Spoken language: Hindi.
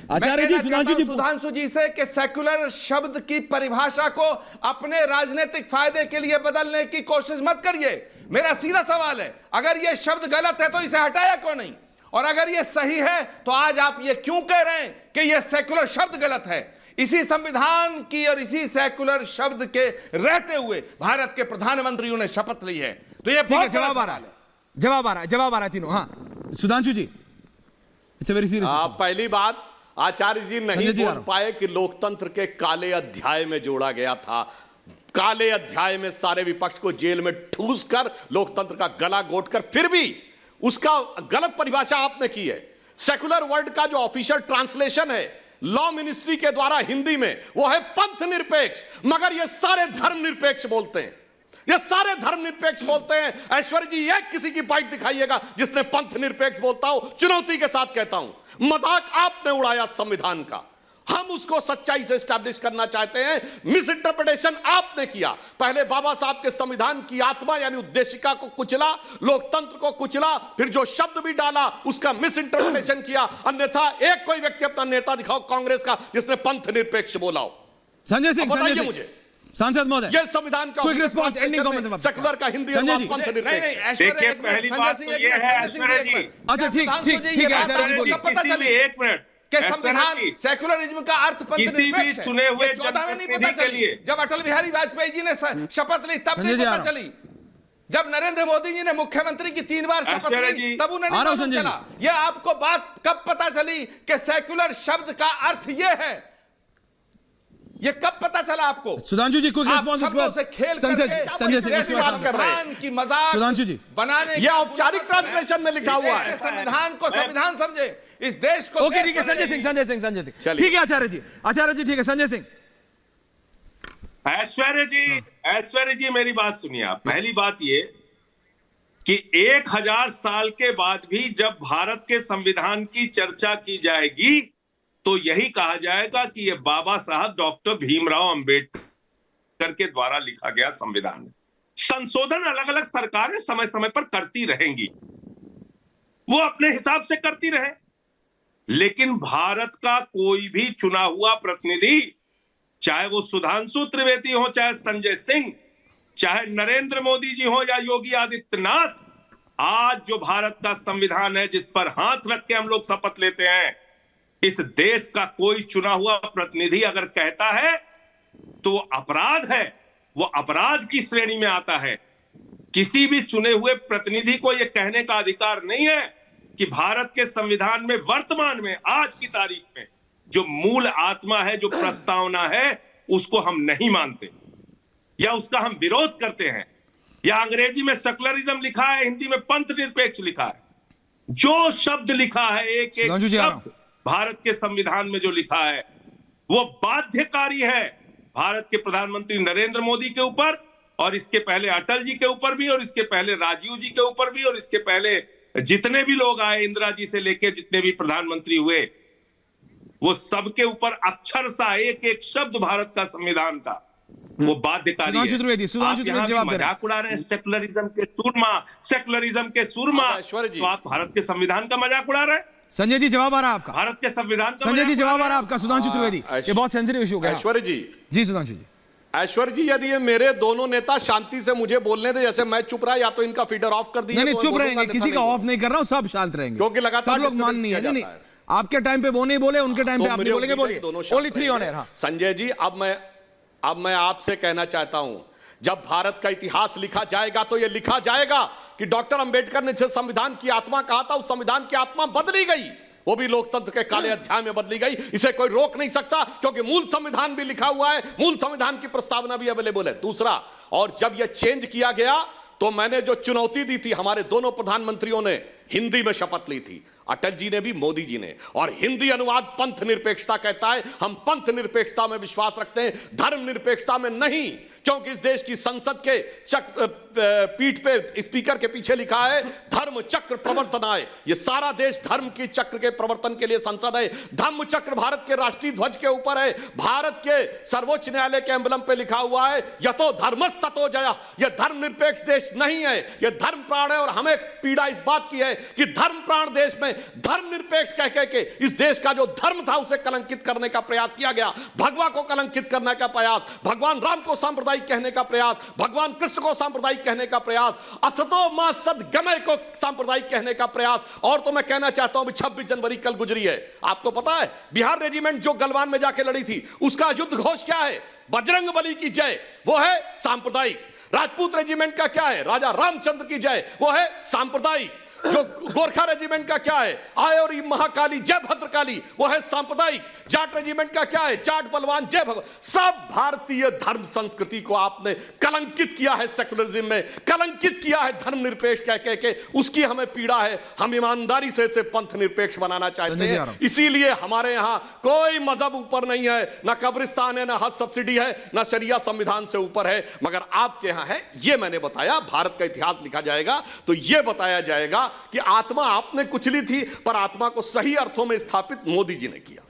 आचार्य जी, सुधांशु जी से कि सेक्युलर शब्द की परिभाषा को अपने राजनीतिक फायदे के लिए बदलने की कोशिश मत करिए। मेरा सीधा सवाल है, अगर यह शब्द गलत है तो इसे हटाया क्यों नहीं, और अगर यह सही है तो आज आप ये क्यों कह रहे हैं कि यह सेक्युलर शब्द गलत है? इसी संविधान की और इसी सेक्युलर शब्द के रहते हुए भारत के प्रधानमंत्रियों ने शपथ ली है। तो ये बहुत जवाब आ रहा है, जवाब आ रहा है तीनों। हाँ सुधांशु जी, अच्छा वेरी सीरियस। पहली बात, आचार्य जी नहीं बोल पाए कि लोकतंत्र के काले अध्याय में जोड़ा गया था। काले अध्याय में सारे विपक्ष को जेल में ठूस कर लोकतंत्र का गला घोटकर फिर भी उसका गलत परिभाषा आपने की है। सेकुलर वर्ड का जो ऑफिशियल ट्रांसलेशन है लॉ मिनिस्ट्री के द्वारा हिंदी में, वो है पंथ निरपेक्ष, मगर ये सारे धर्म निरपेक्ष बोलते हैं, ये सारे धर्म निरपेक्ष बोलते हैं। ऐश्वर्य जी एक किसी की बाइट दिखाइएगा जिसने पंथ निरपेक्ष बोलता हो, चुनौती के साथ कहता हूं। मजाक आपने उड़ाया संविधान का, हम उसको सच्चाई से एस्टैब्लिश करना चाहते हैं। मिस इंटरप्रिटेशन आपने किया। पहले बाबा साहब के संविधान की आत्मा यानी उद्देशिका को कुचला, लोकतंत्र को कुचला, फिर जो शब्द भी डाला उसका मिस इंटरप्रिटेशन किया। अन्यथा एक कोई व्यक्ति अपना नेता दिखाओ कांग्रेस का जिसने पंथ निरपेक्ष बोला हो। संजय सिंह, बताइए मुझे सांसद महोदय, ये संविधान का quick response, ending comment secular का हिंदी अनुवाद पंथ निरपेक्ष। देखिए पहली बात तो ये है ऐश्वर्या जी, अच्छा ठीक है आचार्य जी बोलिए। किसी भी एक मिनट के संविधान सेकुलरिज्म का अर्थ पंथ किसी भी चुने हुए जनप्रतिनिधि के लिए जब अटल बिहारी वाजपेयी जी ने शपथ ली तब नहीं पता चली, जब नरेंद्र मोदी जी ने मुख्यमंत्री की 3 बार शपथ ली तब उन्हें नहीं पता चला। यह आपको बात कब पता चली कि सेकुलर शब्द का अर्थ यह है? ये कब पता चला आपको? सुधांशु जी क्विक रिस्पांस इस पर। संजय सिंह इसकी बात कर रहे हैं कि मजाक सुधांशु जी बनाने ये औपचारिक ट्रांसलेशन में लिखा हुआ है। संविधान को संविधान समझे, इस देश को। ओके ठीक है संजय सिंह ठीक है आचार्य जी ठीक है। संजय सिंह। ऐश्वर्य जी मेरी बात सुनिए आप। पहली बात ये कि 1000 साल के बाद भी जब भारत के संविधान की चर्चा की जाएगी तो यही कहा जाएगा कि यह बाबा साहब डॉक्टर भीमराव अंबेडकर के द्वारा लिखा गया संविधान है। संशोधन अलग अलग सरकारें समय समय पर करती रहेंगी, वो अपने हिसाब से करती रहे, लेकिन भारत का कोई भी चुना हुआ प्रतिनिधि, चाहे वो सुधांशु त्रिवेदी हो, चाहे संजय सिंह, चाहे नरेंद्र मोदी जी हो या योगी आदित्यनाथ, आज जो भारत का संविधान है जिस पर हाथ रख के हम लोग शपथ लेते हैं, इस देश का कोई चुना हुआ प्रतिनिधि अगर कहता है तो वो अपराध है, वो अपराध की श्रेणी में आता है। किसी भी चुने हुए प्रतिनिधि को यह कहने का अधिकार नहीं है कि भारत के संविधान में वर्तमान में आज की तारीख में जो मूल आत्मा है, जो प्रस्तावना है, उसको हम नहीं मानते या उसका हम विरोध करते हैं, या अंग्रेजी में सेकुलरिज्म लिखा है, हिंदी में पंथ निरपेक्ष लिखा है। जो शब्द लिखा है एक एक शब्द भारत के संविधान में जो लिखा है वो बाध्यकारी है भारत के प्रधानमंत्री नरेंद्र मोदी के ऊपर, और इसके पहले अटल जी के ऊपर भी, और इसके पहले राजीव जी के ऊपर भी, और इसके पहले जितने भी लोग आए, इंदिरा जी से लेके जितने भी प्रधानमंत्री हुए, वो सबके ऊपर अक्षरशः एक एक शब्द भारत का संविधान का वो बाध्यकारी है। मजाक उड़ा रहे हैं सेकुलरिज्म के सूरमा, तो आप भारत के संविधान का मजाक उड़ा रहे हैं। संजय जी जवाब आ रहा है आपका? भारत के संविधान का संजय जी जवाब आ रहा है आपका? सुधांशु त्रिवेदी, ये बहुत सेंसिटिव इशू है। ऐश्वर्य जी सुधांशु जी। ऐश्वर्य जी, यदि ये मेरे दोनों नेता शांति से मुझे बोलने दे, जैसे मैं चुप रहा, या तो इनका फीडर ऑफ कर दिया। नहीं चुप रहेंगे, किसी का ऑफ नहीं कर रहा हूं, सब शांत रहेंगे क्योंकि लगातार सब लोग मान नहीं है। नहीं आपके टाइम पे वो नहीं बोले, उनके टाइम पे आप नहीं बोलेंगे। बोलिए only 3 on air. Sanjay ji, अब मैं आपसे कहना चाहता हूं, जब भारत का इतिहास लिखा जाएगा तो यह लिखा जाएगा कि डॉक्टर अंबेडकर ने जिस संविधान की आत्मा कहा था, उस संविधान की आत्मा बदली गई, वो भी लोकतंत्र के काले अध्याय में बदली गई। इसे कोई रोक नहीं सकता क्योंकि मूल संविधान भी लिखा हुआ है, मूल संविधान की प्रस्तावना भी अवेलेबल है। दूसरा, और जब यह चेंज किया गया तो मैंने जो चुनौती दी थी, हमारे दोनों प्रधानमंत्रियों ने हिंदी में शपथ ली थी, अटल जी ने भी, मोदी जी ने, और हिंदी अनुवाद पंथ निरपेक्षता कहता है। हम पंथ निरपेक्षता में विश्वास रखते हैं, धर्म निरपेक्षता में नहीं, क्योंकि इस देश की संसद के पीठ पे, स्पीकर के पीछे लिखा है धर्म चक्र प्रवर्तनाय। ये सारा देश धर्म की चक्र के प्रवर्तन के लिए संसद है। धर्म चक्र भारत के राष्ट्रीय ध्वज के ऊपर है, भारत के सर्वोच्च न्यायालय के एम्बलम पे लिखा हुआ है यतो धर्मस् ततो जयः। यह धर्मनिरपेक्ष देश नहीं है, यह धर्म प्राण है। और हमें पीड़ा इस बात की है कि धर्म प्राण देश में धर्मनिरपेक्ष कह के इस देश का जो धर्म था उसे कलंकित करने का प्रयास किया गया, भगवा को कलंकित करने का प्रयास, भगवान राम को सांप्रदायिक कहने का प्रयास, भगवान कृष्ण को सांप्रदायिक कहने का प्रयास, असतो मा सद्गमय को सांप्रदायिक कहने का प्रयास। और तो मैं कहना चाहता हूं 26 जनवरी कल गुजरी है, आपको पता है बिहार रेजिमेंट जो गलवान में जाके लड़ी थी उसका युद्ध घोष क्या है? बजरंग बली की जय, वो है सांप्रदायिक। राजपूत रेजिमेंट का क्या है? राजा रामचंद्र की जय, वो है सांप्रदायिक। जो गोरखा रेजिमेंट का क्या है? आय और महाकाली जय भद्रकाली, वो है सांप्रदायिक। जाट रेजिमेंट का क्या है? जाट बलवान जय भगवान। सब भारतीय धर्म संस्कृति को आपने कलंकित किया है, सेकुलरिज्म में कलंकित किया है, धर्मनिरपेक्ष कह के उसकी हमें पीड़ा है। हम ईमानदारी से इसे पंथ निरपेक्ष बनाना चाहते हैं, इसीलिए हमारे यहां कोई मजहब ऊपर नहीं है, ना कब्रिस्तान है, ना हज सब्सिडी है, ना शरिया संविधान से ऊपर है, मगर आपके यहां है। ये मैंने बताया, भारत का इतिहास लिखा जाएगा तो यह बताया जाएगा कि आत्मा आपने कुचली थी, पर आत्मा को सही अर्थों में स्थापित मोदी जी ने किया।